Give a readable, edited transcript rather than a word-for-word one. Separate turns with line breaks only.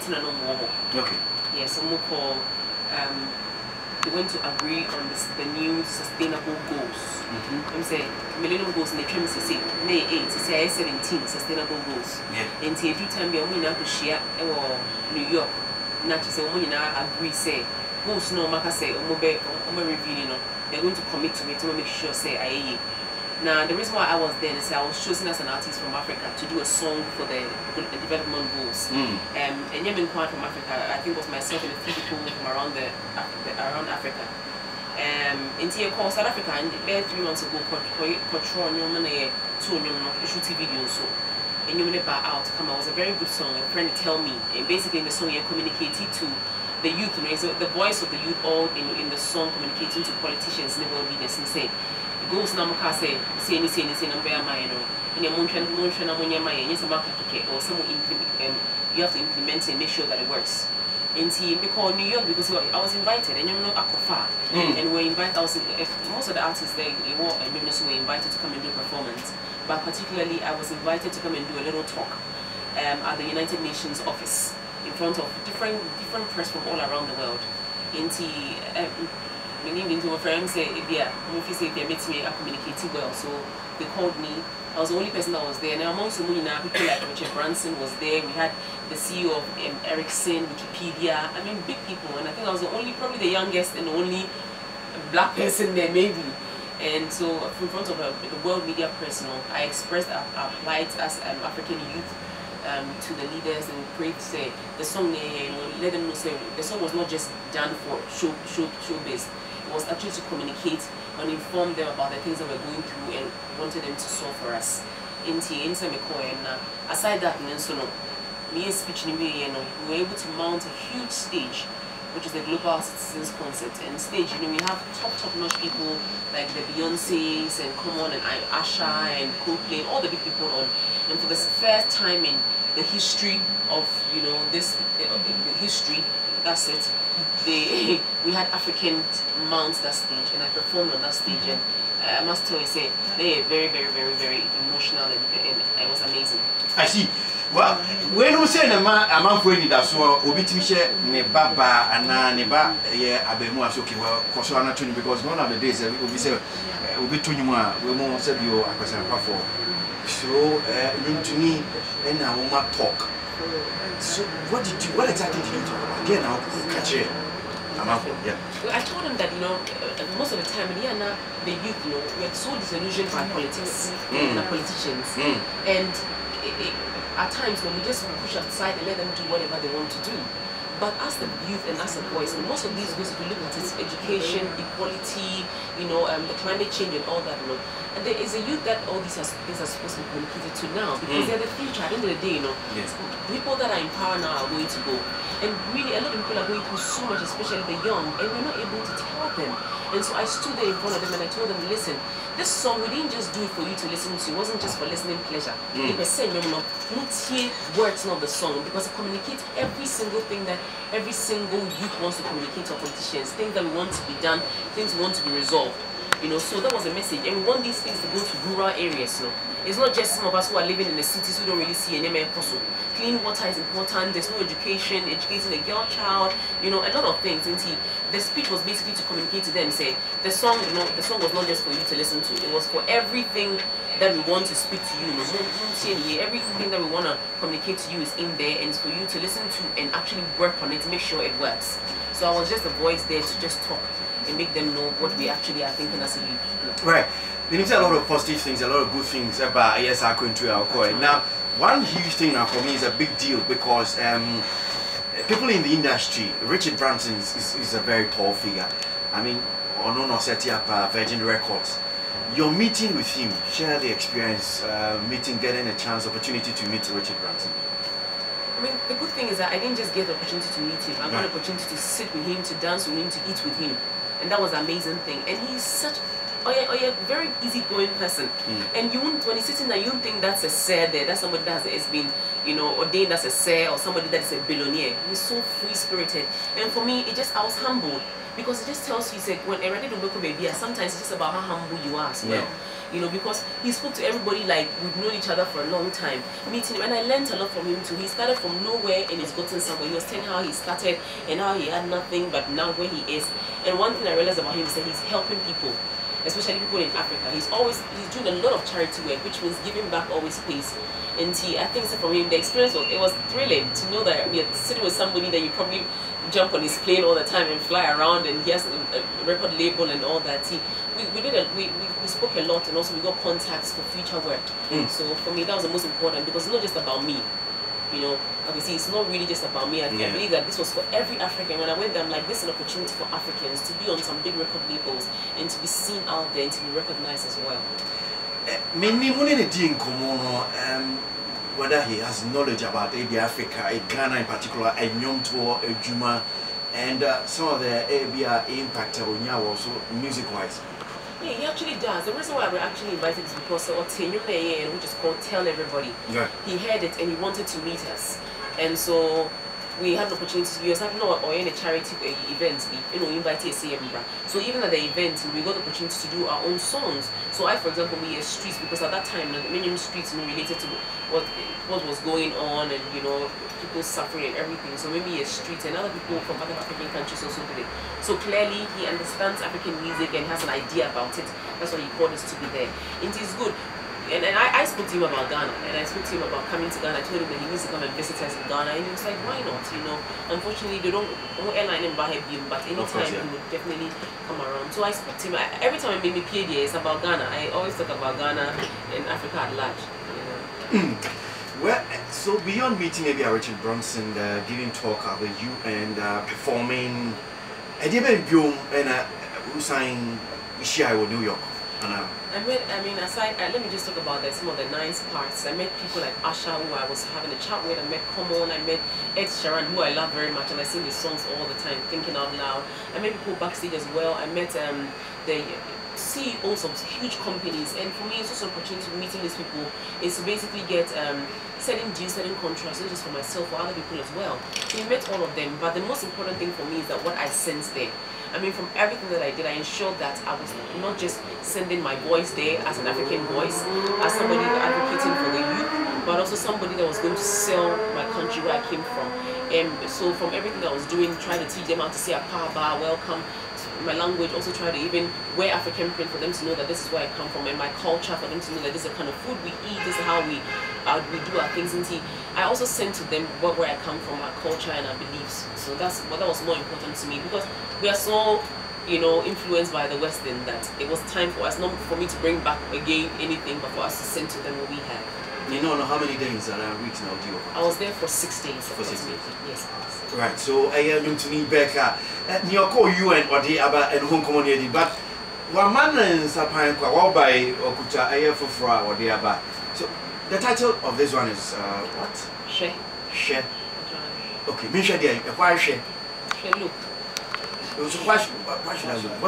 no more. Okay. Yes, so we going to agree on the new sustainable goals. I'm saying millennium goals in the terms say May 8, say 17 sustainable goals. Yeah. And every time we are to share New York, not to say we agree say goals no maka say review they're going to commit to it to make sure say I. Now the reason why I was there is I was chosen as an artist from Africa to do a song for the development goals. And Yemen Kwan from Africa, I think was myself and a few people from around Africa. In the course South Africa, and about 3 months ago, control issue video so. And you bar out come out was a very good song. A friend tell me, and basically in the song you communicated to the youth, so the voice of the youth all in the song communicating to politicians, never be the same. Goals na muka say number mine in a motion ammonia mine yes about or some you have to implement and make sure that it works. And see because New York because I was invited and you know Akofa and we invited most of the artists they were invited to come and do performance, but particularly I was invited to come and do a little talk at the United Nations office in front of different press from all around the world. Into a friend say yeah, say they met me, I communicated well, so they called me. I was the only person that was there. And amongst the people like Branson was there. We had the CEO of Ericsson, Wikipedia. I mean, big people. And I think I was probably the youngest and the only black person there, maybe. And so, in front of the world media person, I expressed our plight as African youth to the leaders and prayed to say the song. Let them know say the song was not just done for showbiz. It was actually to communicate and inform them about the things that we're going through and wanted them to solve for us. Aside that, me speech we were able to mount a huge stage, which is the Global Citizens Concert. And stage, we have top-notch people like the Beyoncés and Common and Asha and Coldplay, all the big people on. And for the first time in the history of this history. That's it. We had African mount that stage, and I performed on that stage, and I must tell you, say they are very, very, very, very emotional, and it was amazing.
I see. Well, when we say a man for any that's what Obitimisha Nebaba and Neba, yeah, Abemu as okay, well, Koswana Tuni, because one of the days we say Obitunima, we won't say you are for. So, to me, and I will not talk. So what exactly did you talk about? Again, I'll catch it. Yeah.
Well, I told him that most of the time the youth we're so disillusioned by politics and politicians, and at times when we just push aside and let them do whatever they want to do. But as the youth and as a voice, and most of these goals, if you look at it, education, equality, the climate change and all that, and there is a youth that all these things are supposed to be communicated to now, because they're the future. At the end of the day, yes. People that are in power now are going to go. And really, a lot of people are going through so much, especially the young, and we're not able to tell them. And so I stood there in front of them and I told them, listen, this song, we didn't just do it for you to listen to. It wasn't just for listening pleasure. They were saying, not hear words of the song, because it communicates every single thing that every single youth wants to communicate to our politicians, things that we want to be done, things we want to be resolved. So that was a message, and we want these things to go to rural areas. It's not just some of us who are living in the cities who don't really see any apostle. Clean water is important. There's no education, educating the girl child, a lot of things. And the speech was basically to communicate to them, say the song, the song was not just for you to listen to. It was for everything that we want to speak to you. Everything that we want to communicate to you is in there, and it's for you to listen to and actually work on it to make sure it works. So I was just a voice there to just talk and make them know what we actually are thinking as a youth.
Right. There is a lot of positive things, a lot of good things about our country, our core. Now, one huge thing now for me is a big deal, because people in the industry, Richard Branson is a very tall figure. I mean, Onono set up Virgin Records. Your meeting with him, share the experience, getting a chance, opportunity to meet Richard Branson.
I mean, the good thing is that I didn't just get the opportunity to meet him. I got the opportunity to sit with him, to dance with him, to eat with him. And that was an amazing thing. And he's such a very easygoing person. And when he's sitting there, you don't think that's a sir there, that's somebody that has been, ordained as a sir, or somebody that is a billionaire. He's so free-spirited. And for me, I was humbled. Because it just tells you, when I ready to look baby, sometimes it's just about how humble you are as well. you know, because he spoke to everybody like we've known each other for a long time, meeting him, and I learned a lot from him too. He started from nowhere and he's gotten somewhere. He was telling how he started and how he had nothing, but now where he is. And one thing I realized about him is that he's helping people, especially people in Africa. He's doing a lot of charity work, which means giving back always pays. And I think so from him, the experience was thrilling to know that we are sitting with somebody that you probably jump on his plane all the time and fly around, and he has a record label and all that. We spoke a lot, and also we got contacts for future work. So for me, that was the most important, because it's not just about me. You know, obviously it's not really just about me. I believe that this was for every African. When I went there, I'm like, this is an opportunity for Africans to be on some big record labels and to be seen out there and to be recognized as well.
Whether he has knowledge about Africa, Ghana in particular, and Young Tour, Juma, and some of the ABA impact on also music-wise.
Yeah, he actually does. The reason why we're actually invited is because which is called Tell Everybody. Yeah. He heard it and he wanted to meet us, and so we had the opportunity to use or in a charity event, you know, invite CM. So even at the event, we got the opportunity to do our own songs. So for example, we streets, because at that time the minimum streets, you know, related to what was going on, and you know, people suffering and everything. So maybe a street, and other people from other African countries also did it. So clearly he understands African music and has an idea about it. That's why he called us to be there. It is good. And I spoke to him about Ghana, and I spoke to him about coming to Ghana. I told him that he needs to come and visit us in Ghana, and he was like, why not? You know, unfortunately they don't airline in Bahebim, but anytime he would definitely come around. So I spoke to him. Every time I make me PA, it's about Ghana. I always talk about Ghana and Africa at large. You know?
Well, so beyond meeting maybe Richard Branson, giving talk about you and performing, I did and who signed with New York.
Let me just talk about some of the nice parts. I met people like Asha, who I was having a chat with. I met Common, I met Ed Sheeran, who I love very much, and I sing his songs all the time, Thinking Out Loud. I met people backstage as well. I met the CEOs of huge companies, and for me it's also an opportunity to meeting these people is to basically get setting deals, setting contracts, not just for myself, for other people as well. So we met all of them, but the most important thing for me is that what I sensed there. I mean, from everything that I did, I ensured that I was not just sending my voice there as an African voice, as somebody advocating for the youth, but also somebody that was going to sell my country where I came from. And so from everything that I was doing, trying to teach them how to say a power bar, welcome, my language, also try to even wear African print for them to know that this is where I come from, and my culture for them to know that this is the kind of food we eat, this is how we do our things. And I also sent to them where I come from, our culture and our beliefs. So that was more important to me, because we are so, you know, influenced by the Western that it was time for us, not for me to bring back again anything, but for us to send to them what we have.
You know how many days that are weeks now do you?
I was there for 6 days.
For 6 days?
Yes.
Right, so I am going to need Becca. You call you and Odi Aba and home community, but one man and Sapan Kwa by Okucha Air for Fra or the Aba. So the title of this one is what?
She.
She. Okay, Misha, why she?
She look.
So why should I look?